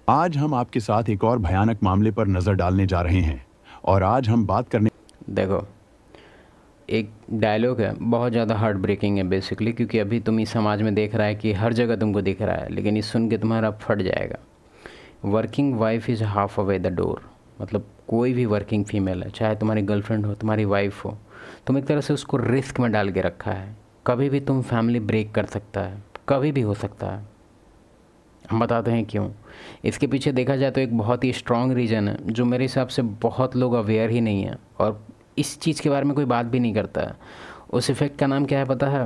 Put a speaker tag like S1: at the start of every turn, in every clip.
S1: आज हम आपके साथ एक और भयानक मामले पर नजर डालने जा रहे हैं और आज हम बात करने।
S2: देखो, एक डायलॉग है, बहुत ज़्यादा हार्ट ब्रेकिंग है बेसिकली, क्योंकि अभी तुम इस समाज में देख रहा है कि हर जगह तुमको दिख रहा है, लेकिन इस सुन के तुम्हारा फट जाएगा। Working wife is half away the door. मतलब कोई भी वर्किंग फीमेल है, चाहे तुम्हारी गर्लफ्रेंड हो, तुम्हारी वाइफ हो, तुम एक तरह से उसको रिस्क में डाल के रखा है। कभी भी तुम फैमिली ब्रेक कर सकता है, कभी भी हो सकता है। हम बताते हैं क्यों। इसके पीछे देखा जाए तो एक बहुत ही स्ट्रॉन्ग रीज़न है, जो मेरे हिसाब से बहुत लोग अवेयर ही नहीं है और इस चीज़ के बारे में कोई बात भी नहीं करता है। उस इफ़ेक्ट का नाम क्या है पता है?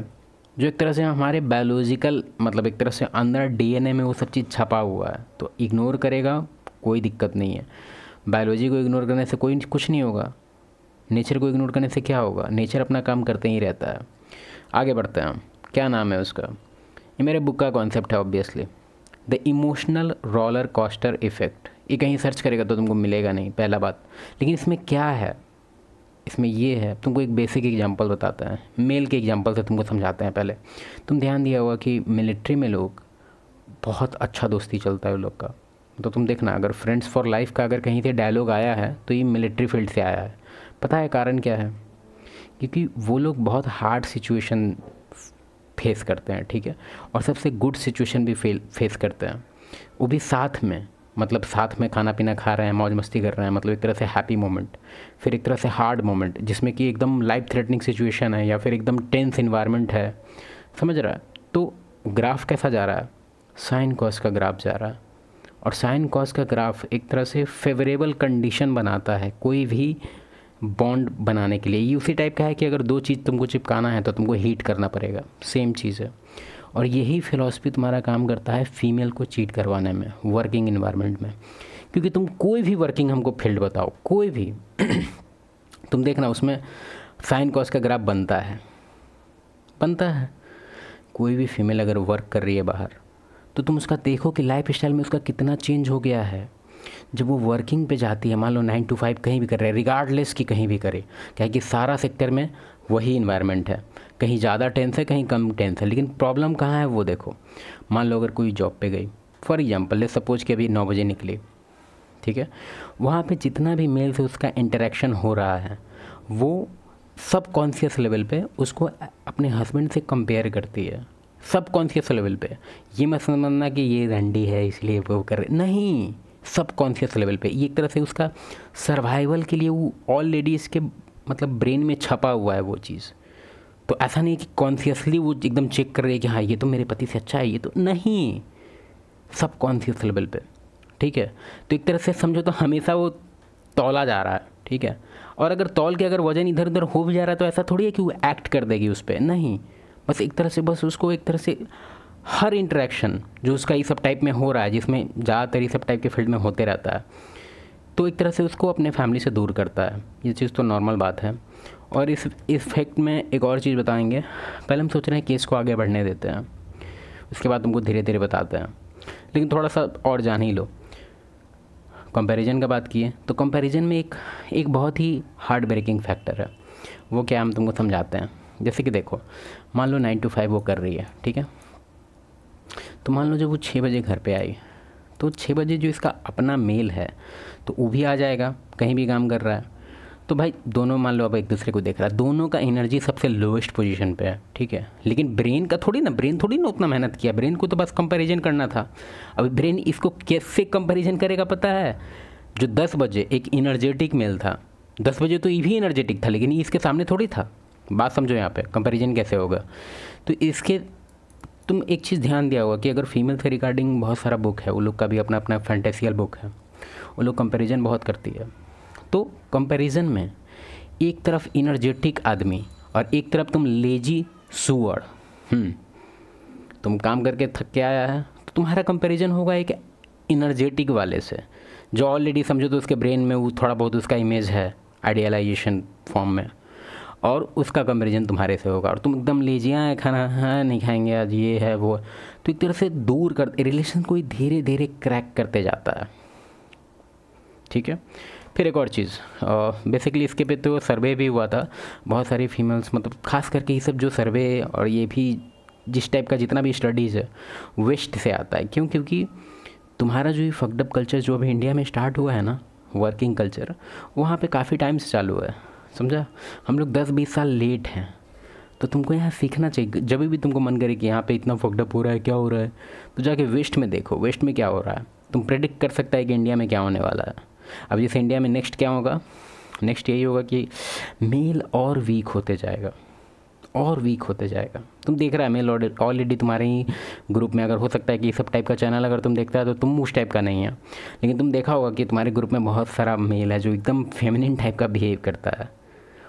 S2: जो एक तरह से हमारे बायोलॉजिकल, मतलब एक तरह से अंदर डीएनए में वो सब चीज़ छपा हुआ है, तो इग्नोर करेगा कोई दिक्कत नहीं है। बायोलॉजी को इग्नोर करने से कोई कुछ नहीं होगा। नेचर को इग्नोर करने से क्या होगा? नेचर अपना काम करते ही रहता है। आगे बढ़ते हैं हम। क्या नाम है उसका? ये मेरे बुक का कॉन्सेप्ट है obviously, the emotional roller coaster effect. ये कहीं सर्च करेगा तो तुमको मिलेगा नहीं, पहला बात। लेकिन इसमें क्या है? इसमें ये है, तुमको एक बेसिक एग्जांपल बताता है, मेल के एग्जांपल से तुमको समझाते हैं। पहले तुम ध्यान दिया होगा कि मिलिट्री में लोग बहुत अच्छा दोस्ती चलता है उन लोग का। तो तुम देखना, अगर फ्रेंड्स फॉर लाइफ का अगर कहीं से डायलॉग आया है तो ये मिलिट्री फील्ड से आया है। पता है कारण क्या है? क्योंकि वो लोग बहुत हार्ड सिचुएशन फेस करते हैं, ठीक है, और सबसे गुड सिचुएशन भी फेस करते हैं, वो भी साथ में। मतलब साथ में खाना पीना खा रहे हैं, मौज मस्ती कर रहे हैं, मतलब एक तरह से हैप्पी मोमेंट। फिर एक तरह से हार्ड मोमेंट जिसमें कि एकदम लाइफ थ्रेटनिंग सिचुएशन है या फिर एकदम टेंस इन्वायरमेंट है। समझ रहा है? तो ग्राफ कैसा जा रहा है? साइन कॉस का ग्राफ जा रहा है। और साइन कॉस का ग्राफ एक तरह से फेवरेबल कंडीशन बनाता है कोई भी बॉन्ड बनाने के लिए। ये उसी टाइप का है कि अगर दो चीज़ तुमको चिपकाना है तो तुमको हीट करना पड़ेगा, सेम चीज़ है। और यही फ़िलॉसफी तुम्हारा काम करता है फीमेल को चीट करवाने में वर्किंग इन्वायरमेंट में। क्योंकि तुम कोई भी वर्किंग हमको फील्ड बताओ, कोई भी तुम देखना उसमें साइन कॉस का ग्राफ बनता है, बनता है। कोई भी फीमेल अगर वर्क कर रही है बाहर, तो तुम उसका देखो कि लाइफ स्टाइल में उसका कितना चेंज हो गया है। जब वो वर्किंग पे जाती है, मान लो 9 to 5 कहीं भी कर रहे हैं, रिगार्डलेस कि कहीं भी करे, क्या है कि सारा सेक्टर में वही इन्वायरमेंट है। कहीं ज़्यादा टेंस है, कहीं कम टेंस है, लेकिन प्रॉब्लम कहाँ है वो देखो। मान लो अगर कोई जॉब पे गई, फॉर एग्जांपल ले सपोज कि अभी 9 बजे निकली, ठीक है, वहाँ पे जितना भी मेल से उसका इंटरेक्शन हो रहा है, वो सब कॉन्शियस लेवल पे उसको अपने हस्बैंड से कंपेयर करती है, सब कॉन्शियस लेवल पे। ये मत समझना कि ये रंडी है इसलिए वो कर रहे, नहीं, सब कॉन्शियस लेवल पे। ये एक तरह से उसका सर्वाइवल के लिए वो ऑलरेडी इसके मतलब ब्रेन में छपा हुआ है वो चीज़। तो ऐसा नहीं कि कॉन्शियसली वो एकदम चेक कर रही है कि हाँ ये तो मेरे पति से अच्छा है, ये तो नहीं, सब कॉन्शियस लेवल पे, ठीक है। तो एक तरह से समझो तो हमेशा वो तौला जा रहा है, ठीक है। और अगर तौल के अगर वजन इधर उधर हो भी जा रहा है तो ऐसा थोड़ी है कि वो एक्ट कर देगी उस पर, नहीं। बस एक तरह से, बस उसको एक तरह से हर इंटरेक्शन जो उसका ये सब टाइप में हो रहा है, जिसमें ज़्यादातर ये सब टाइप के फील्ड में होते रहता है, तो एक तरह से उसको अपने फैमिली से दूर करता है। ये चीज़ तो नॉर्मल बात है। और इस इफेक्ट में एक और चीज़ बताएंगे। पहले हम सोच रहे हैं केस को आगे बढ़ने देते हैं, उसके बाद तुमको धीरे धीरे बताते हैं, लेकिन थोड़ा सा और जान ही लो। कंपैरिजन का बात किए तो कंपैरिजन में एक बहुत ही हार्ट ब्रेकिंग फैक्टर है। वो क्या, हम तुमको समझाते हैं। जैसे कि देखो, मान लो 9 to 5 वो कर रही है, ठीक है। तो मान लो जब वो 6 बजे घर पे आई, तो 6 बजे जो इसका अपना मेल है तो वो भी आ जाएगा, कहीं भी काम कर रहा है। तो भाई दोनों मान लो अब एक दूसरे को देख रहा है, दोनों का एनर्जी सबसे लोएस्ट पोजीशन पे है, ठीक है। लेकिन ब्रेन थोड़ी ना उतना मेहनत किया, ब्रेन को तो बस कंपैरिजन करना था। अब ब्रेन इसको कैसे कंपैरिजन करेगा पता है? जो 10 बजे एक इनर्जेटिक मेल था, 10 बजे तो ये भी इनर्जेटिक था, लेकिन इसके सामने थोड़ी था। बात समझो यहाँ पे कंपैरिजन कैसे होगा। तो इसके तुम एक चीज़ ध्यान दिया होगा कि अगर फीमेल से रिगार्डिंग बहुत सारा बुक है, वो लोग का भी अपना अपना फैंटेसियल बुक है, वो लोग कंपैरिजन बहुत करती है। तो कंपैरिजन में एक तरफ इनर्जेटिक आदमी और एक तरफ तुम लेजी सुअर, तुम काम करके थक के आया है, तो तुम्हारा कंपैरिजन होगा एक इनर्जेटिक वाले से, जो ऑलरेडी समझो तो उसके ब्रेन में वो थोड़ा बहुत उसका इमेज है आइडियलाइजेशन फॉर्म में, और उसका कंपैरिजन तुम्हारे से होगा। और तुम एकदम लेजिया है, खाना हाँ नहीं खाएंगे आज, ये है वो। तो एक तरह से दूर कर, रिलेशन को धीरे धीरे क्रैक करते जाता है, ठीक है। फिर एक और चीज़, बेसिकली इसके पे तो सर्वे भी हुआ था, बहुत सारी फीमेल्स, मतलब खास करके ये सब जो सर्वे और ये भी जिस टाइप का जितना भी स्टडीज़ है वेस्ट से आता है। क्यों? क्योंकि तुम्हारा जो ये फकडअप कल्चर जो अभी इंडिया में स्टार्ट हुआ है ना, वर्किंग कल्चर, वहाँ पे काफ़ी टाइम से चालू है, समझा। हम लोग 10-20 साल लेट हैं। तो तुमको यहाँ सीखना चाहिए। जब भी तुमको मन करे कि यहाँ पे इतना फकडअप हो रहा है, क्या हो रहा है, तो जाके वेस्ट में देखो, वेस्ट में क्या हो रहा है। तुम प्रेडिक्ट कर सकता है कि इंडिया में क्या होने वाला है। अब जैसे इंडिया में नेक्स्ट क्या होगा, नेक्स्ट यही होगा कि मेल और वीक होते जाएगा, और वीक होते जाएगा। तुम देख रहा है मेल ऑलरेडी तुम्हारे ही ग्रुप में, अगर हो सकता है कि सब टाइप का चैनल अगर तुम देखता है तो तुम उस टाइप का नहीं है, लेकिन तुम देखा होगा कि तुम्हारे ग्रुप में बहुत सारा मेल है जो एकदम फेमिनिन टाइप का बिहेव करता है।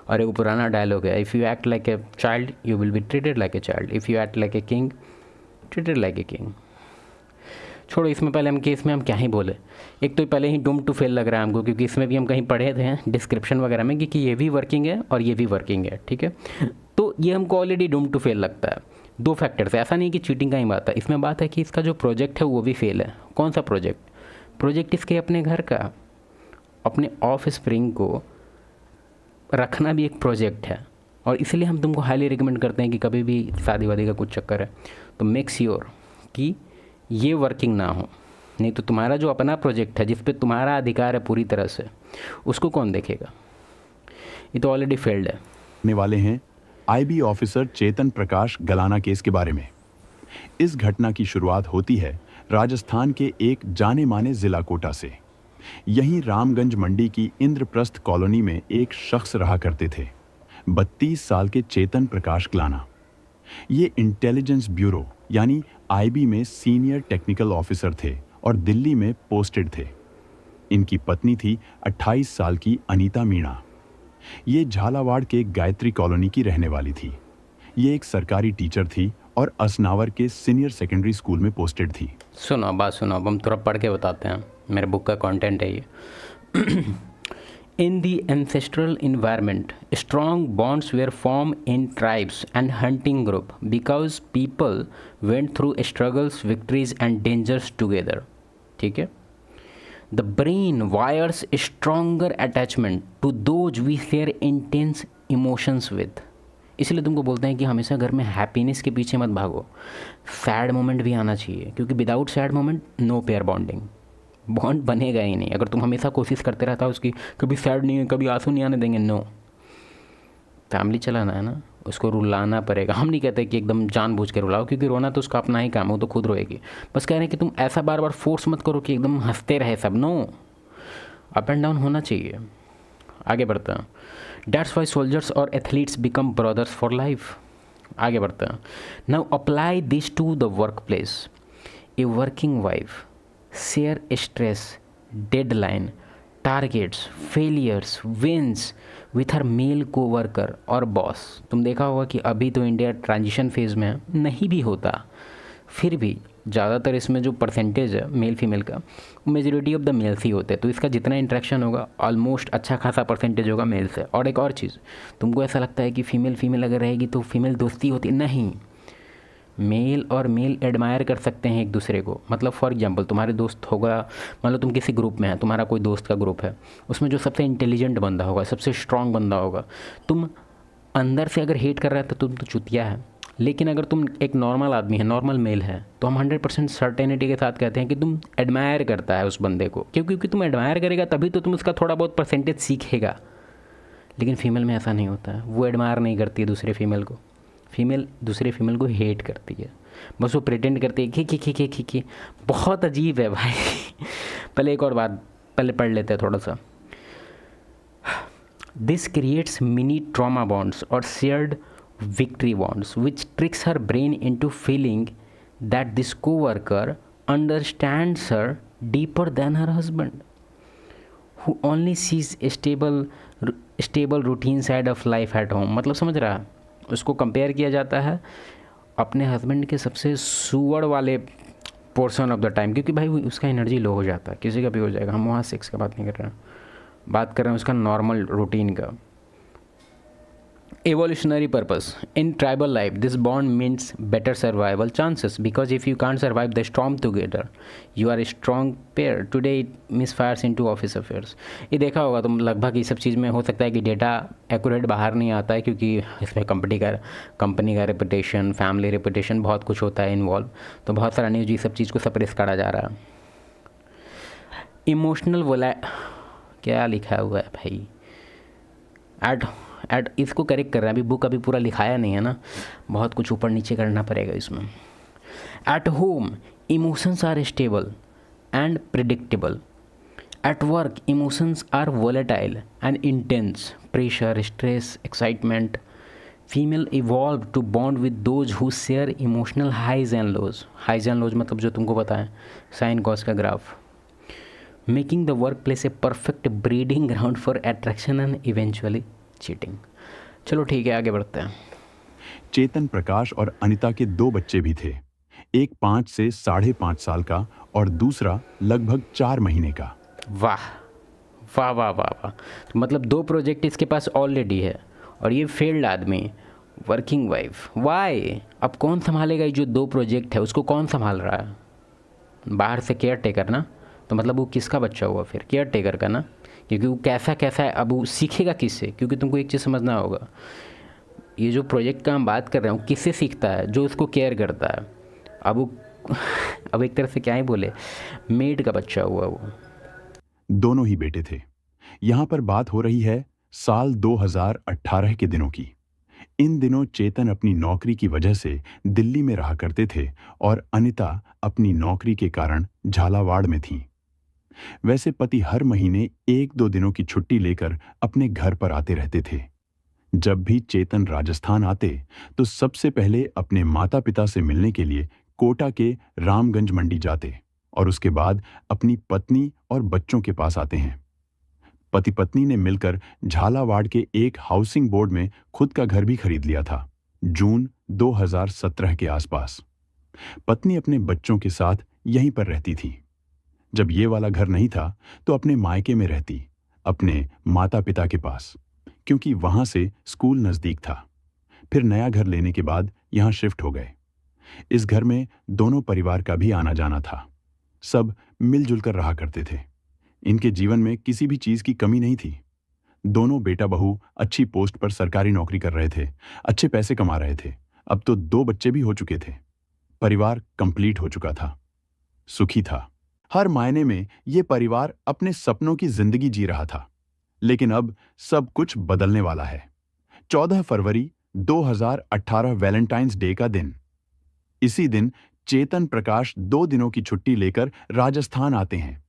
S2: और एक पुराना डायलॉग है, if you act like a child you will be treated like a child, if you act like a king treated like a king. छोड़ो, इसमें पहले हम केस में हम क्या ही बोले। एक तो पहले ही डूम टू फेल लग रहा है हमको, क्योंकि इसमें भी हम कहीं पढ़े थे डिस्क्रिप्शन वगैरह में कि ये भी वर्किंग है और ये भी वर्किंग है, ठीक है। तो ये हमको ऑलरेडी डूम टू फेल लगता है। 2 फैक्टर्स, ऐसा नहीं कि चीटिंग का ही बात है, इसमें बात है कि इसका जो प्रोजेक्ट है वो भी फेल है। कौन सा प्रोजेक्ट? प्रोजेक्ट इसके अपने घर का, अपने ऑफ स्प्रिंग को रखना भी एक प्रोजेक्ट है। और इसलिए हम तुमको हाईली रिकमेंड करते हैं कि कभी भी शादी वादी का कुछ चक्कर है तो मेक श्योर कि ये वर्किंग ना हो, नहीं तो तुम्हारा जो अपना प्रोजेक्ट है जिस पे तुम्हारा अधिकार है पूरी तरह से, उसको कौन देखेगा। ये तो ऑलरेडी फेल्ड है।
S1: ने वाले हैं आईबी ऑफिसर चेतन प्रकाश गलाना केस के बारे में। इस घटना की शुरुआत होती है राजस्थान के एक जाने माने जिला कोटा से। यहीं रामगंज मंडी की इंद्रप्रस्थ कॉलोनी में एक शख्स रहा करते थे, 32 साल के चेतन प्रकाश गलाना। ये इंटेलिजेंस ब्यूरो यानी आईबी में सीनियर टेक्निकल ऑफिसर थे और दिल्ली में पोस्टेड थे। इनकी पत्नी थी 28 साल की अनीता मीणा। ये झालावाड़ के गायत्री कॉलोनी की रहने वाली थी। ये एक सरकारी टीचर थी और असनावर के सीनियर सेकेंडरी स्कूल में पोस्टेड थी।
S2: सुनो, बात सुनो, अब हम थोड़ा पढ़ के बताते हैं, मेरे बुक का कंटेंट है ये। In the ancestral environment, strong bonds were formed in tribes and hunting group because people went through struggles, victories and dangers together. ठीक है? The brain wires stronger attachment to those we share intense emotions with. इसलिए तुमको बोलते हैं कि हमेशा घर में हैप्पीनेस के पीछे मत भागो, सैड मोमेंट भी आना चाहिए, क्योंकि without sad moment no pair bonding, bond बनेगा ही नहीं। अगर तुम हमेशा कोशिश करते रहता उसकी, कभी सैड नहीं है, कभी आंसू नहीं आने देंगे, नो। फैमिली चलाना है ना, उसको रुलाना पड़ेगा। हम नहीं कहते कि एकदम जानबूझ के रुलाओ, क्योंकि रोना तो उसका अपना ही काम है, वो तो खुद रोएगी। बस कह रहे हैं कि तुम ऐसा बार बार फोर्स मत करो कि एकदम हंसते रहे सब, नो, अप एंड डाउन होना चाहिए। आगे बढ़ते हैं। डैट्स वाई सोल्जर्स और athletes become brothers for life. आगे बढ़ते हैं। Now apply this to the work place. A working wife share stress, deadline, targets, failures, wins with her male coworker और बॉस। तुम देखा होगा कि अभी तो इंडिया ट्रांजिशन फेज में है, नहीं भी होता फिर भी ज़्यादातर इसमें जो परसेंटेज है मेल फीमेल का, मेजॉरिटी ऑफ द मेल्स ही होते हैं। तो इसका जितना इंट्रैक्शन होगा ऑलमोस्ट अच्छा खासा परसेंटेज होगा मेल से। और एक और चीज़, तुमको ऐसा लगता है कि फीमेल अगर रहेगी तो फीमेल दोस्ती होती, नहीं, मेल और मेल एडमायर कर सकते हैं एक दूसरे को। मतलब फॉर एग्जांपल तुम्हारे दोस्त होगा, मान लो तुम किसी ग्रुप में है, तुम्हारा कोई दोस्त का ग्रुप है, उसमें जो सबसे इंटेलिजेंट बंदा होगा, सबसे स्ट्रांग बंदा होगा, तुम अंदर से अगर हेट कर रहा है तो तुम तो चुतिया है। लेकिन अगर तुम एक नॉर्मल आदमी है, नॉर्मल मेल है, तो हम 100% सर्टेनिटी के साथ कहते हैं कि तुम एडमायर करता है उस बंदे को, क्योंकि तुम एडमायर करेगा तभी तो तुम उसका थोड़ा बहुत परसेंटेज सीखेगा। लेकिन फीमेल में ऐसा नहीं होता है, वो एडमायर नहीं करती है दूसरे फीमेल को, फीमेल दूसरे फीमेल को हेट करती है, बस वो प्रिटेंड करती है कि बहुत अजीब है भाई। पहले एक और बात पहले पढ़ लेते हैं थोड़ा सा। This creates mini trauma bonds और shared victory bonds which tricks her brain into feeling that this co-worker understands her deeper than her husband who only sees a stable routine side of life at home। मतलब समझ रहा है, उसको compare किया जाता है अपने हस्बैंड के सबसे सुअड़ वाले पोर्शन ऑफ द टाइम, क्योंकि भाई उसका एनर्जी लो हो जाता है, किसी का भी हो जाएगा। हम वहाँ सेक्स का बात नहीं कर रहे हैं, बात कर रहे हैं उसका नॉर्मल रूटीन का। Evolutionary purpose. In tribal life, this bond means better survival chances because if you can't survive the storm together, you are a strong pair. Today it misfires into office affairs. ये देखा होगा तुम लगभग ये सब चीज़ में। हो सकता है कि डेटा एक्यूरेट बाहर नहीं आता है, क्योंकि इसमें कंपनी का रेपुटेशन, फैमिली रेपुटेशन, बहुत कुछ होता है इन्वॉल्व, तो बहुत सारा न्यूज ये सब चीज़ को सप्रेस करा जा रहा है। इमोशनल बोला, क्या लिखा हुआ है भाई, एट इसको करेक्ट कर रहा है, अभी बुक अभी पूरा लिखाया नहीं है ना, बहुत कुछ ऊपर नीचे करना पड़ेगा इसमें। At home emotions are stable and predictable, at work emotions are volatile and intense, pressure, stress, excitement. Female evolve to bond with those who share emotional highs and lows. Highs and lows मतलब जो तुमको पता है, sine cos का graph. Making the work place a perfect breeding ground for attraction and eventually cheating. चलो ठीक है, आगे बढ़ते हैं।
S1: चेतन प्रकाश और अनिता के 2 बच्चे भी थे, एक 5 से 5.5 साल का और दूसरा लगभग 4 महीने का।
S2: वाह वाह वाह वाह वाह, तो मतलब 2 प्रोजेक्ट इसके पास ऑलरेडी है और ये फेल्ड आदमी, वर्किंग वाइफ। वाई, अब कौन संभालेगा ये जो 2 प्रोजेक्ट है, उसको कौन संभाल रहा है? बाहर से केयर टेकर ना, तो मतलब वो किसका बच्चा हुआ फिर? केयर टेकर का ना, क्योंकि वो कैसा कैसा है, अब वो सीखेगा किससे? क्योंकि तुमको एक चीज़ समझना होगा, ये जो प्रोजेक्ट का हम बात कर रहे हैं किससे सीखता है? जो उसको केयर करता है। अब वो अब एक तरह से क्या ही बोले, मेड का बच्चा हुआ वो।
S1: दोनों ही बेटे थे। यहाँ पर बात हो रही है साल 2018 के दिनों की। इन दिनों चेतन अपनी नौकरी की वजह से दिल्ली में रहा करते थे और अनिता अपनी नौकरी के कारण झालावाड़ में थीं। वैसे पति हर महीने 1-2 दिनों की छुट्टी लेकर अपने घर पर आते रहते थे। जब भी चेतन राजस्थान आते तो सबसे पहले अपने माता पिता से मिलने के लिए कोटा के रामगंज मंडी जाते और उसके बाद अपनी पत्नी और बच्चों के पास आते हैं। पति पत्नी ने मिलकर झालावाड़ के एक हाउसिंग बोर्ड में खुद का घर भी खरीद लिया था, जून 2017 के आसपास। पत्नी अपने बच्चों के साथ यहीं पर रहती थी। जब ये वाला घर नहीं था तो अपने मायके में रहती, अपने माता पिता के पास, क्योंकि वहां से स्कूल नजदीक था। फिर नया घर लेने के बाद यहां शिफ्ट हो गए। इस घर में दोनों परिवार का भी आना जाना था। सब मिलजुल कर रहा करते थे। इनके जीवन में किसी भी चीज की कमी नहीं थी। दोनों बेटा बहू अच्छी पोस्ट पर सरकारी नौकरी कर रहे थे, अच्छे पैसे कमा रहे थे। अब तो 2 बच्चे भी हो चुके थे। परिवार कंप्लीट हो चुका था, सुखी था। हर मायने में ये परिवार अपने सपनों की जिंदगी जी रहा था। लेकिन अब सब कुछ बदलने वाला है। 14 फरवरी 2018 वैलेंटाइंस डे का दिन। इसी दिन चेतन प्रकाश 2 दिनों की छुट्टी लेकर राजस्थान आते हैं।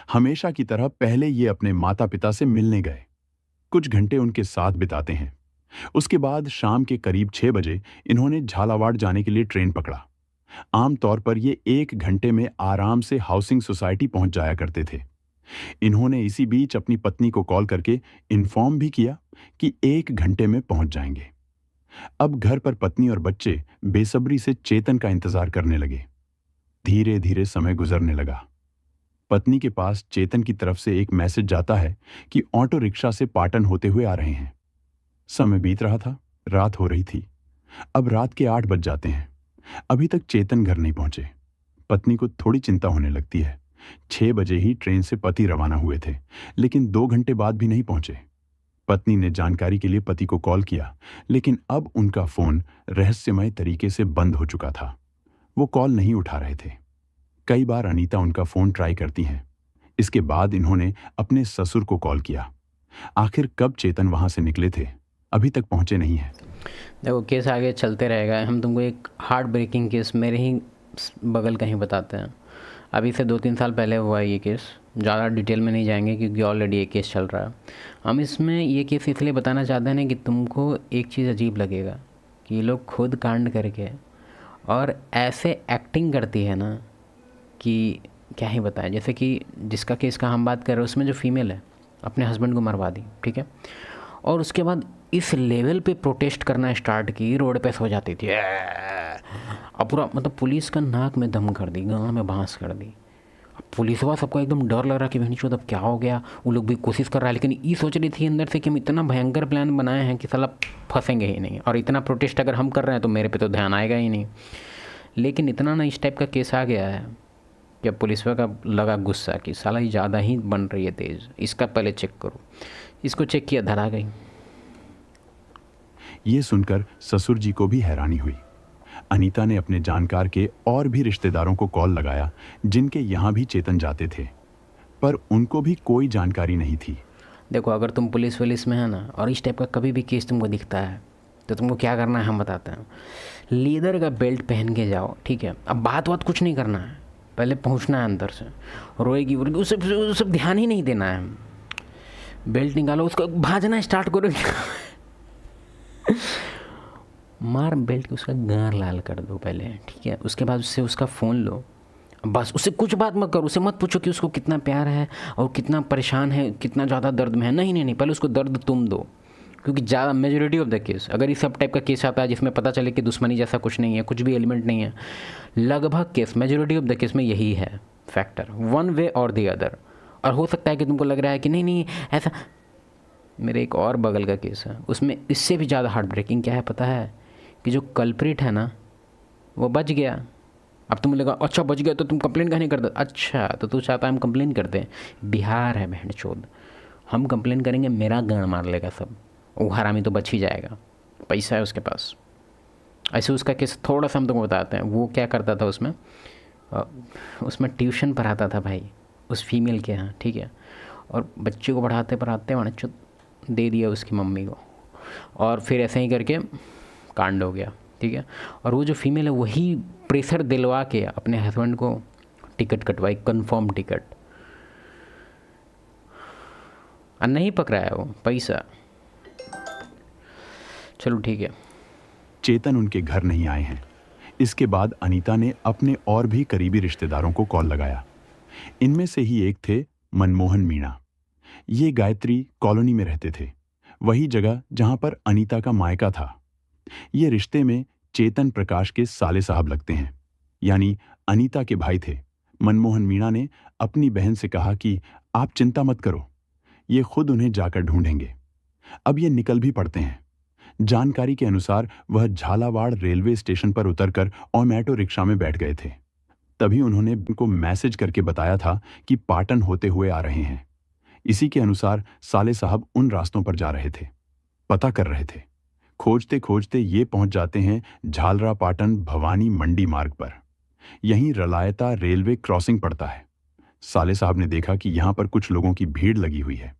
S1: हमेशा की तरह पहले ये अपने माता पिता से मिलने गए, कुछ घंटे उनके साथ बिताते हैं। उसके बाद शाम के करीब 6 बजे इन्होंने झालावाड़ जाने के लिए ट्रेन पकड़ा। आमतौर पर ये 1 घंटे में आराम से हाउसिंग सोसाइटी पहुंच जाया करते थे। इन्होंने इसी बीच अपनी पत्नी को कॉल करके इन्फॉर्म भी किया कि 1 घंटे में पहुंच जाएंगे। अब घर पर पत्नी और बच्चे बेसब्री से चेतन का इंतजार करने लगे। धीरे धीरे समय गुजरने लगा। पत्नी के पास चेतन की तरफ से एक मैसेज जाता है कि ऑटो रिक्शा से पाटन होते हुए आ रहे हैं। समय बीत रहा था, रात हो रही थी। अब रात के 8 बज जाते हैं। अभी तक चेतन घर नहीं पहुंचे। पत्नी को थोड़ी चिंता होने लगती है। 6 बजे ही ट्रेन से पति रवाना हुए थे, लेकिन 2 घंटे बाद भी नहीं पहुंचे। पत्नी ने जानकारी के लिए पति को कॉल किया, लेकिन अब उनका फोन रहस्यमय तरीके से बंद हो चुका था। वो कॉल नहीं उठा रहे थे। कई बार अनीता उनका फोन ट्राई करती हैं। इसके बाद इन्होंने अपने ससुर को कॉल किया। आखिर कब चेतन वहां से निकले थे, अभी तक पहुंचे नहीं है।
S2: देखो, केस आगे चलते रहेगा। हम तुमको एक हार्ट ब्रेकिंग केस मेरे ही बगल का ही बताते हैं। अभी से 2-3 साल पहले हुआ है ये केस। ज़्यादा डिटेल में नहीं जाएंगे क्योंकि ऑलरेडी ये केस चल रहा है। हम इसमें ये केस इसलिए बताना चाहते हैं ना कि तुमको एक चीज़ अजीब लगेगा कि ये लोग खुद कांड करके और ऐसे एक्टिंग करती है ना कि क्या ही बताएं। जैसे कि जिसका केस का हम बात कर रहे हैं उसमें जो फीमेल है अपने हस्बैंड को मरवा दी, ठीक है, और उसके बाद इस लेवल पे प्रोटेस्ट करना स्टार्ट की, रोड पे सो जाती थी अब पूरा मतलब पुलिस का नाक में दम कर दी, गाँव में बांस कर दी। अब पुलिस वाला सबको एकदम डर लग रहा कि बहनी चोद अब क्या हो गया। वो लोग भी कोशिश कर रहा है, लेकिन ये सोच रही थी अंदर से कि हम इतना भयंकर प्लान बनाए हैं कि साला फंसेंगे ही नहीं, और इतना प्रोटेस्ट अगर हम कर रहे हैं तो मेरे पे तो ध्यान आएगा ही नहीं। लेकिन इतना ना इस टाइप का केस आ गया है कि अब पुलिस का लगा गुस्सा कि साला ही ज़्यादा ही बन रही है तेज़, इसका पहले चेक करो। इसको चेक किया, धरा गई।
S1: ये सुनकर ससुर जी को भी हैरानी हुई। अनीता ने अपने जानकार के और भी रिश्तेदारों को कॉल लगाया जिनके यहाँ भी चेतन जाते थे। पर उनको भी कोई जानकारी नहीं थी।
S2: देखो, अगर तुम पुलिस वुलिस में है ना और इस टाइप का कभी भी केस तुमको दिखता है तो तुमको क्या करना है हम बताते हैं। लीदर का बेल्ट पहन के जाओ, ठीक है। अब बात कुछ नहीं करना है, पहले पहुंचना है अंदर से। रोएगी वोएगी उसे सब ध्यान ही नहीं देना है। बेल्ट निकालो, उसको भाजना स्टार्ट करो मार बेल्ट के उसका गार लाल कर दो पहले, ठीक है। उसके बाद उससे उसका फ़ोन लो, बस उससे कुछ बात मत करो। उसे मत पूछो कि उसको कितना प्यार है और कितना परेशान है, कितना ज़्यादा दर्द में है। नहीं, पहले उसको दर्द तुम दो, क्योंकि ज़्यादा मेजोरिटी ऑफ द केस, अगर इस सब टाइप का केस आता है जिसमें पता चले कि दुश्मनी जैसा कुछ नहीं है, कुछ भी एलिमेंट नहीं है, लगभग case majority of the case में यही है फैक्टर, वन वे और दी अदर। और हो सकता है कि तुमको लग रहा है कि नहीं ऐसा। मेरे एक और बगल का केस है, उसमें इससे भी ज़्यादा हार्ट ब्रेकिंग क्या है पता है, कि जो कल्प्रिट है ना वो बच गया। अब तुम लगा अच्छा बच गया तो तुम कंप्लेन क्यों नहीं करते। अच्छा तो तू चाहता है हम कंप्लेन करते हैं? बिहार है बहन चोद, हम कंप्लेन करेंगे मेरा गाड़ मार लेगा सब, वो हरामी तो बच ही जाएगा, पैसा है उसके पास। ऐसे उसका केस थोड़ा सा हम तुमको बताते हैं। वो क्या करता था उसमें ट्यूशन पढ़ाता था भाई उस फीमेल के यहाँ, ठीक है। और बच्चे को पढ़ाते पढ़ाते वाणिज्य दे दिया उसकी मम्मी को, और फिर ऐसे ही करके कांड हो गया, ठीक है। और वो जो फीमेल है वही प्रेशर दिलवा के अपने हस्बैंड को टिकट कटवाई, कंफर्म टिकट, और नहीं पकड़ाया वो पैसा। चलो ठीक है।
S1: चेतन उनके घर नहीं आए हैं। इसके बाद अनीता ने अपने और भी करीबी रिश्तेदारों को कॉल लगाया। इनमें से ही एक थे मनमोहन मीणा। ये गायत्री कॉलोनी में रहते थे, वही जगह जहां पर अनीता का मायका था। ये रिश्ते में चेतन प्रकाश के साले साहब लगते हैं, यानी अनीता के भाई थे। मनमोहन मीणा ने अपनी बहन से कहा कि आप चिंता मत करो, ये खुद उन्हें जाकर ढूंढेंगे। अब ये निकल भी पड़ते हैं। जानकारी के अनुसार वह झालावाड़ रेलवे स्टेशन पर उतरकर ऑटो रिक्शा में बैठ गए थे। तभी उन्होंने उनको मैसेज करके बताया था कि पाटन होते हुए आ रहे हैं। इसी के अनुसार साले साहब उन रास्तों पर जा रहे थे, पता कर रहे थे। खोजते खोजते ये पहुंच जाते हैं झालरा पाटन भवानी मंडी मार्ग पर। यहीं रलायता रेलवे क्रॉसिंग पड़ता है। साले साहब ने देखा कि यहां पर कुछ लोगों की भीड़ लगी हुई है।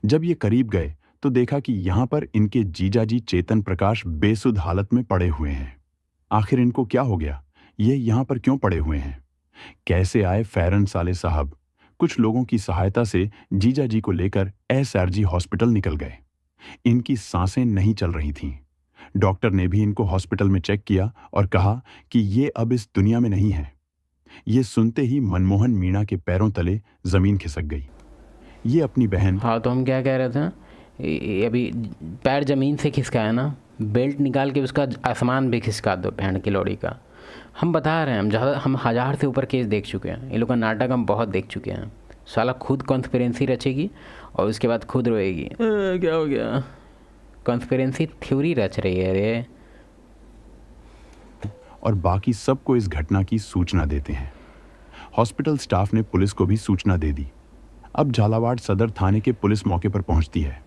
S1: जब ये करीब गए तो देखा कि यहां पर इनके जीजाजी चेतन प्रकाश बेसुध हालत में पड़े हुए हैं। आखिर इनको क्या हो गया, ये यहां पर क्यों पड़े हुए हैं? कैसे आए फैरन साले साहब? कुछ लोगों की सहायता से जीजाजी को लेकर एसआरजी हॉस्पिटल निकल गए। इनकी सांसें नहीं चल रही थीं। डॉक्टर ने भी इनको हॉस्पिटल में चेक किया और कहा कि ये अब इस दुनिया में नहीं है। ये सुनते ही मनमोहन मीणा के पैरों तले जमीन खिसक गई। ये अपनी बहन।
S2: हाँ, तो हम क्या कह रहे थे, अभी पैर ज़मीन से खिसकाया ना, बेल्ट निकाल के उसका आसमान भी खिसका दो बहन की लौड़ी का। हम बता रहे हैं, हम 1000 से ऊपर केस देख चुके हैं, ये लोग का नाटक हम बहुत देख चुके हैं। साला खुद कॉन्स्पिरेंसी रचेगी और उसके बाद खुद रोएगी, क्या हो गया, कॉन्स्पिरेंसी थ्योरी रच रही है रे।
S1: और बाकी सबको इस घटना की सूचना देते हैं। हॉस्पिटल स्टाफ ने पुलिस को भी सूचना दे दी। अब झालावाड़ सदर थाने के पुलिस मौके पर पहुंचती है।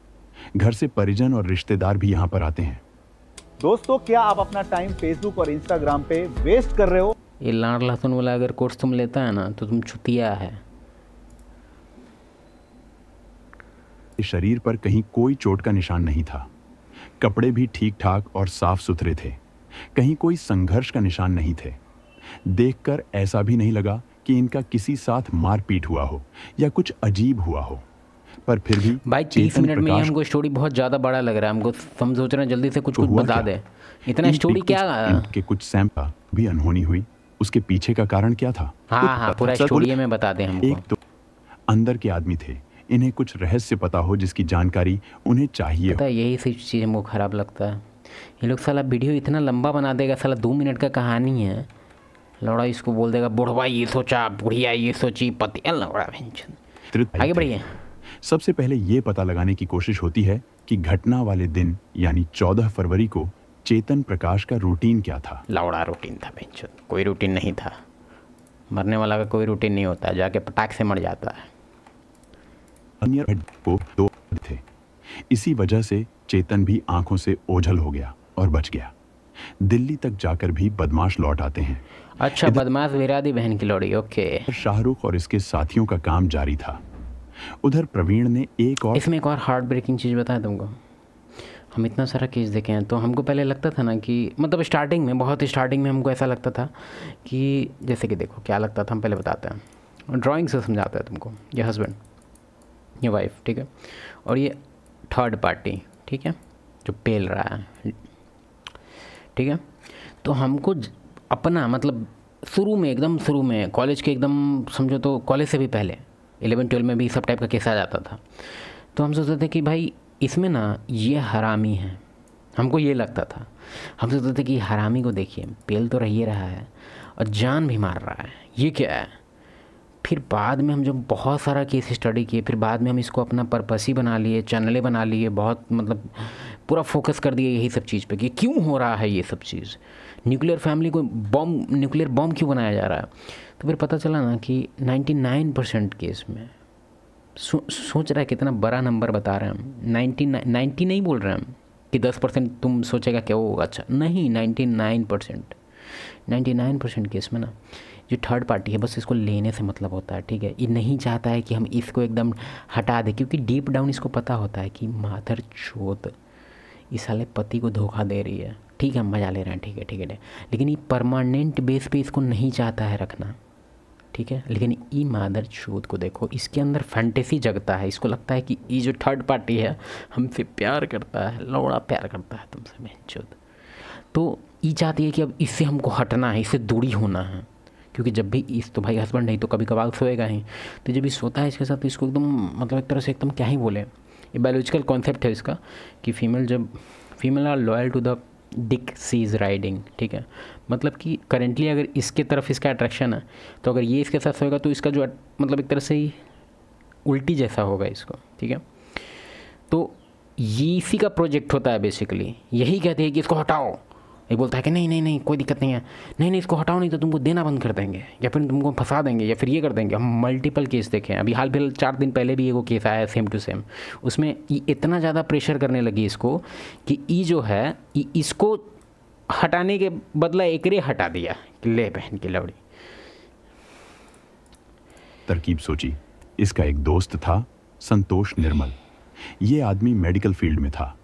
S1: घर से परिजन और रिश्तेदार भी यहां पर आते हैं।
S3: दोस्तों, क्या आप अपना टाइम फेसबुक और इंस्टाग्राम पे वेस्ट कर रहे हो?
S2: ये लाड़ लहसुन वाला अगर कोर्स तुम लेता है ना तो तुम छुतिया है।
S1: शरीर पर कहीं कोई चोट का निशान नहीं था। कपड़े भी ठीक ठाक और साफ सुथरे थे। कहीं कोई संघर्ष का निशान नहीं थे। देखकर ऐसा भी नहीं लगा कि इनका किसी साथ मारपीट हुआ हो या कुछ अजीब हुआ हो। पर फिर भी
S2: भाई 30 मिनट में ही हमको स्टोरी बहुत ज़्यादा बड़ा लग रहा है हमको। हम सोच रहे हैं जल्दी से कुछ बता दे। इतना स्टोरी क्या
S1: इनके कुछ सैंपल भी अनहोनी हुई, उसके पीछे का कारण क्या था?
S2: हाँ, पूरा स्टोरी में बता दे हमको।
S1: एक तो अंदर के आदमी थे, इन्हें कुछ रहस्य पता हो जिसकी जानकारी उन्हें चाहिए।
S2: पता है, यही सी चीज़ हमको ख़राब लगता है। ये लोग साला वीडियो इतना लंबा बना देगा, साला 2 मिनट का कहानी है, लौड़ा इसको बोल देगा बुढ़वा ये सोचा, बुढ़िया ये सोची, पति लौड़ा। आगे बढ़िए।
S1: सबसे पहले ये पता लगाने की कोशिश होती है कि घटना वाले दिन यानी 14 फरवरी को चेतन प्रकाश का रूटीन क्या था।
S2: लौड़ा रूटीन था, कोई रूटीन नहीं था। मरने वाला का कोई रूटीन नहीं होता, जाके पटाख से मर जाता है।
S1: अन्य को 2 थे। इसी वजह से चेतन भी आंखों से ओझल हो गया और बच गया। दिल्ली तक जाकर भी बदमाश लौट आते हैं।
S2: अच्छा, बदमाश बिरादी बहन की लौड़ी, ओके।
S1: शाहरुख और इसके साथियों का काम जारी था। उधर प्रवीण ने
S2: इसमें एक और हार्ट ब्रेकिंग चीज़ बताया तुमको। हम इतना सारा केस देखे हैं तो हमको पहले लगता था ना कि मतलब स्टार्टिंग में, बहुत स्टार्टिंग में हमको ऐसा लगता था कि जैसे कि देखो क्या लगता था, हम पहले बताते हैं। ड्राइंग से समझाता है तुमको, ये हस्बैंड, ये वाइफ, ठीक है, और ये थर्ड पार्टी, ठीक है, जो पेल रहा है, ठीक है। तो हमको अपना मतलब शुरू में, एकदम शुरू में, कॉलेज के एकदम समझो तो कॉलेज से भी पहले 11-12 में भी सब टाइप का केस आ जाता था। तो हम सोचते थे कि भाई इसमें ना ये हरामी है, हमको ये लगता था। हम सोचते थे कि हरामी को देखिए, पेल तो रही रहा है और जान भी मार रहा है, ये क्या है। फिर बाद में हम जब बहुत सारा केस स्टडी किए, फिर बाद में हम इसको अपना पर्पस ही बना लिए, चैनलें बना लिए, बहुत मतलब पूरा फोकस कर दिए यही सब चीज़ पे कि क्यों हो रहा है ये सब चीज़, न्यूक्लियर फैमिली को न्यूक्लियर बॉम्ब क्यों बनाया जा रहा है। तो फिर पता चला ना कि 99% केस में सोच रहा है कितना बड़ा नंबर बता रहे हैं हम, 90 नहीं बोल रहे हैं हम कि 10% तुम सोचेगा क्या होगा, अच्छा नहीं, 99% केस में ना जो थर्ड पार्टी है बस इसको लेने से मतलब होता है, ठीक है। ये नहीं चाहता है कि हम इसको एकदम हटा दें, क्योंकि डीप डाउन इसको पता होता है कि माधर चोद इस साले पति को धोखा दे रही है, ठीक है, हम मजा ले रहे हैं, ठीक है ठीक है, लेकिन ये परमानेंट बेस पे इसको नहीं चाहता है रखना, ठीक है। लेकिन ई मादर चोद को देखो, इसके अंदर फैंटेसी जगता है, इसको लगता है कि ये जो थर्ड पार्टी है हमसे प्यार करता है, लौड़ा प्यार करता है तुमसे बहन चोद। तो ये चाहती है कि अब इससे हमको हटना है, इससे दूरी होना है, क्योंकि जब भी इस तो भाई हस्बैंड नहीं तो कभी कभार सोएगा ही, तो जब ये सोता है इसके साथ तो इसको एकदम मतलब एक तरह से एकदम क्या ही बोले, ये बायोलॉजिकल कॉन्सेप्ट है इसका कि female are loyal to the dick she is riding, ठीक है। मतलब कि करेंटली अगर इसके तरफ इसका अट्रैक्शन है, तो अगर ये इसके साथ होगा तो इसका जो मतलब एक तरह से ही उल्टी जैसा होगा इसको, ठीक है। तो ये इसी का प्रोजेक्ट होता है बेसिकली, यही कहते हैं कि इसको हटाओ, ये बोलता है कि नहीं नहीं नहीं कोई दिक्कत नहीं है, नहीं नहीं इसको हटाओ, नहीं तो तुमको देना बंद कर देंगे या फिर तुमको फंसा देंगे या फिर ये कर देंगे। हम मल्टीपल केस देखे हैं, अभी हाल फिलहाल 4 दिन पहले भी एगो केस आया सेम टू सेम, उसमें ये इतना ज़्यादा प्रेशर करने लगी इसको कि ये जो है इसको हटाने के बदला एकरे हटा दिया, ले बहन की लवड़ी।
S1: तरकीब सोची, इसका एक दोस्त था संतोष निर्मल। ये आदमी मेडिकल फील्ड में था।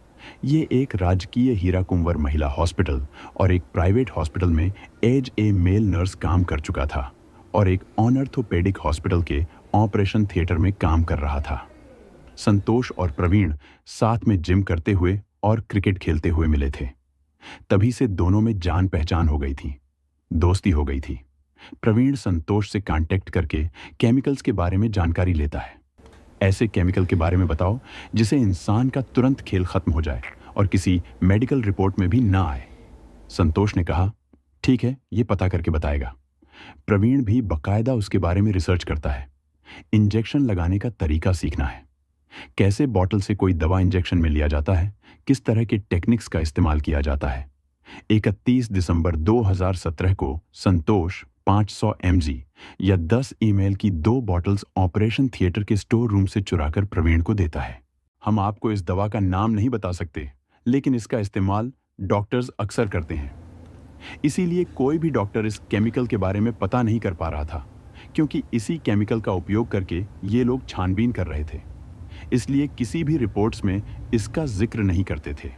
S1: ये एक राजकीय हीरा कुंवर महिला हॉस्पिटल और एक प्राइवेट हॉस्पिटल में एज ए मेल नर्स काम कर चुका था और एक ऑर्थोपेडिक हॉस्पिटल के ऑपरेशन थिएटर में काम कर रहा था। संतोष और प्रवीण साथ में जिम करते हुए और क्रिकेट खेलते हुए मिले थे। तभी से दोनों में जान पहचान हो गई थी, दोस्ती हो गई थी। प्रवीण संतोष से कांटेक्ट करके केमिकल्स के बारे में जानकारी लेता है। ऐसे केमिकल के बारे में बताओ जिसे इंसान का तुरंत खेल खत्म हो जाए और किसी मेडिकल रिपोर्ट में भी ना आए। संतोष ने कहा, ठीक है, ये पता करके बताएगा। प्रवीण भी बकायदा उसके बारे में रिसर्च करता है। इंजेक्शन लगाने का तरीका सीखना है, कैसे बॉटल से कोई दवा इंजेक्शन में लिया जाता है, किस तरह के टेक्निक्स का इस्तेमाल किया जाता है। 31 दिसंबर 2017 को संतोष 500 mg या 10 email की 2 बॉटल्स ऑपरेशन थिएटर के स्टोर रूम से चुराकर प्रवीण को देता है। हम आपको इस दवा का नाम नहीं बता सकते, लेकिन इसका इस्तेमाल डॉक्टर्स अक्सर करते हैं। इसीलिए कोई भी डॉक्टर इस केमिकल के बारे में पता नहीं कर पा रहा था, क्योंकि इसी केमिकल का उपयोग करके ये लोग छानबीन कर रहे थे। इसलिए किसी भी रिपोर्ट्स में इसका जिक्र नहीं करते थे,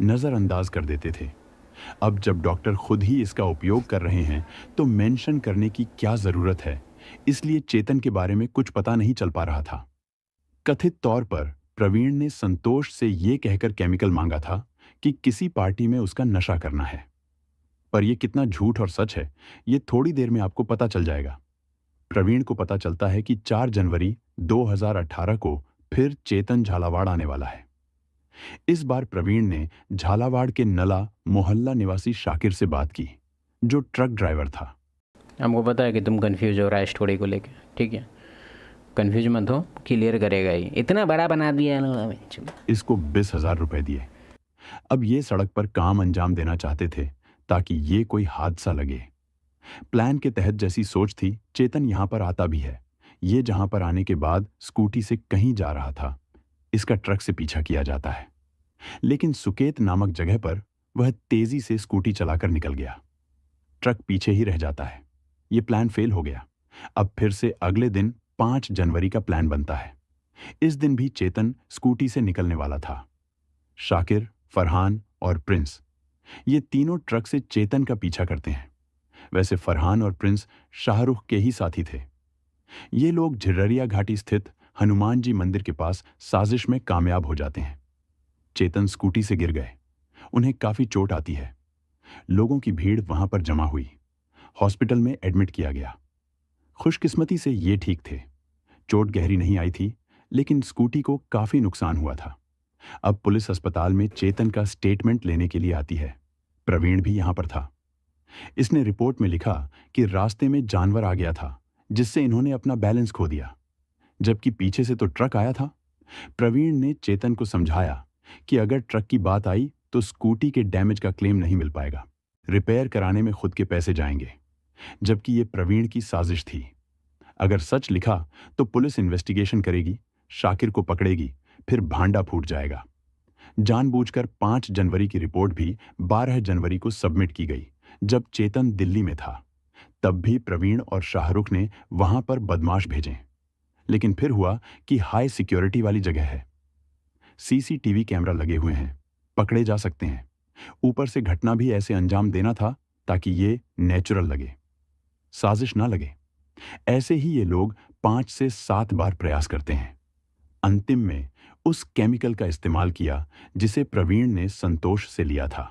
S1: नज़रअंदाज कर देते थे। अब जब डॉक्टर खुद ही इसका उपयोग कर रहे हैं तो मेंशन करने की क्या जरूरत है, इसलिए चेतन के बारे में कुछ पता नहीं चल पा रहा था। कथित तौर पर प्रवीण ने संतोष से यह कहकर केमिकल मांगा था कि किसी पार्टी में उसका नशा करना है, पर यह कितना झूठ और सच है यह थोड़ी देर में आपको पता चल जाएगा। प्रवीण को पता चलता है कि 4 जनवरी 2018 को फिर चेतन झालावाड़ आने वाला है। इस बार प्रवीण ने झालावाड़ के नला मोहल्ला निवासी शाकिर से बात की, जो ट्रक ड्राइवर था।
S2: हमको पता है कि तुम कंफ्यूज हो रहा है स्टोरी को लेके, ठीक है, कंफ्यूज मत हो, क्लियर करेगा ही, इतना बड़ा बना दिया है।
S1: इसको 20,000 रुपए दिए। अब ये सड़क पर काम अंजाम देना चाहते थे ताकि ये कोई हादसा लगे। प्लान के तहत जैसी सोच थी, चेतन यहां पर आता भी है। ये जहां पर आने के बाद स्कूटी से कहीं जा रहा था। इसका ट्रक से पीछा किया जाता है, लेकिन सुकेत नामक जगह पर वह तेजी से स्कूटी चलाकर निकल गया। ट्रक पीछे ही रह जाता है। ये प्लान फेल हो गया। अब फिर से अगले दिन 5 जनवरी का प्लान बनता है। इस दिन भी चेतन स्कूटी से निकलने वाला था। शाकिर, फरहान और प्रिंस, ये तीनों ट्रक से चेतन का पीछा करते हैं। वैसे फरहान और प्रिंस शाहरुख के ही साथी थे। ये लोग झिर्रिया घाटी स्थित हनुमान जी मंदिर के पास साजिश में कामयाब हो जाते हैं। चेतन स्कूटी से गिर गए। उन्हें काफी चोट आती है। लोगों की भीड़ वहां पर जमा हुई। हॉस्पिटल में एडमिट किया गया। खुशकिस्मती से ये ठीक थे। चोट गहरी नहीं आई थी, लेकिन स्कूटी को काफी नुकसान हुआ था। अब पुलिस अस्पताल में चेतन का स्टेटमेंट लेने के लिए आती है। प्रवीण भी यहां पर था। इसने रिपोर्ट में लिखा कि रास्ते में जानवर आ गया था, जिससे इन्होंने अपना बैलेंस खो दिया, जबकि पीछे से तो ट्रक आया था। प्रवीण ने चेतन को समझाया कि अगर ट्रक की बात आई तो स्कूटी के डैमेज का क्लेम नहीं मिल पाएगा, रिपेयर कराने में खुद के पैसे जाएंगे, जबकि ये प्रवीण की साजिश थी। अगर सच लिखा तो पुलिस इन्वेस्टिगेशन करेगी, शाकिर को पकड़ेगी, फिर भांडा फूट जाएगा। जानबूझकर 5 जनवरी की रिपोर्ट भी 12 जनवरी को सबमिट की गई, जब चेतन दिल्ली में था। तब भी प्रवीण और शाहरुख ने वहां पर बदमाश भेजे, लेकिन फिर हुआ कि हाई सिक्योरिटी वाली जगह है, सीसीटीवी कैमरा लगे हुए हैं, पकड़े जा सकते हैं। ऊपर से घटना भी ऐसे अंजाम देना था ताकि ये नेचुरल लगे, साजिश ना लगे। ऐसे ही ये लोग 5 से 7 बार प्रयास करते हैं। अंतिम में उस केमिकल का इस्तेमाल किया जिसे प्रवीण ने संतोष से लिया था।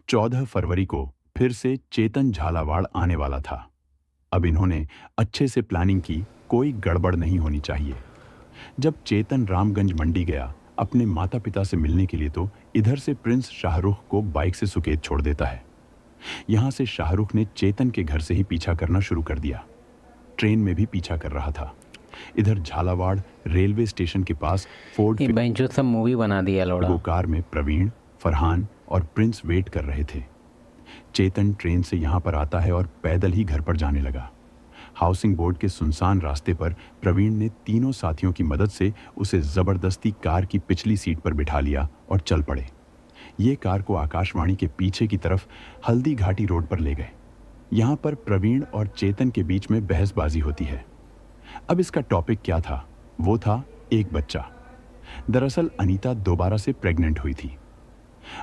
S1: 14 फरवरी को फिर से चेतन झालावाड़ आने वाला था। अब इन्होंने अच्छे से प्लानिंग की, कोई गड़बड़ नहीं होनी चाहिए। जब चेतन रामगंज मंडी गया अपने माता पिता से मिलने के लिए, तो इधर से प्रिंस शाहरुख को बाइक से सुकेत छोड़ देता है। यहां से शाहरुख ने चेतन के घर से ही पीछा करना शुरू कर दिया। ट्रेन में भी पीछा कर रहा था। इधर झालावाड़ रेलवे स्टेशन के पास फोर्ड
S2: जो सब मूवी बना दिया लोड़ा
S1: कार में प्रवीण, फरहान और प्रिंस वेट कर रहे थे। चेतन ट्रेन से यहां पर आता है और पैदल ही घर पर जाने लगा। हाउसिंग बोर्ड के सुनसान रास्ते पर प्रवीण ने तीनों साथियों की मदद से उसे जबरदस्ती कार की पिछली सीट पर बिठा लिया और चल पड़े। ये कार को आकाशवाणी के पीछे की तरफ हल्दी घाटी रोड पर ले गए। यहां पर प्रवीण और चेतन के बीच में बहसबाजी होती है। अब इसका टॉपिक क्या था? वो था एक बच्चा। दरअसल अनीता दोबारा से प्रेग्नेंट हुई थी।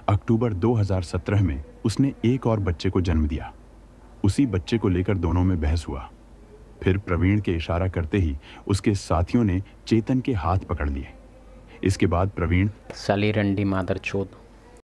S1: अक्टूबर 2017 में उसने एक और बच्चे को जन्म दिया। उसी बच्चे को लेकर दोनों में बहस हुआ। फिर प्रवीण के इशारा करते ही उसके साथियों ने चेतन के हाथ पकड़ लिए। इसके बाद प्रवीण
S2: साली रंडी मादर चोद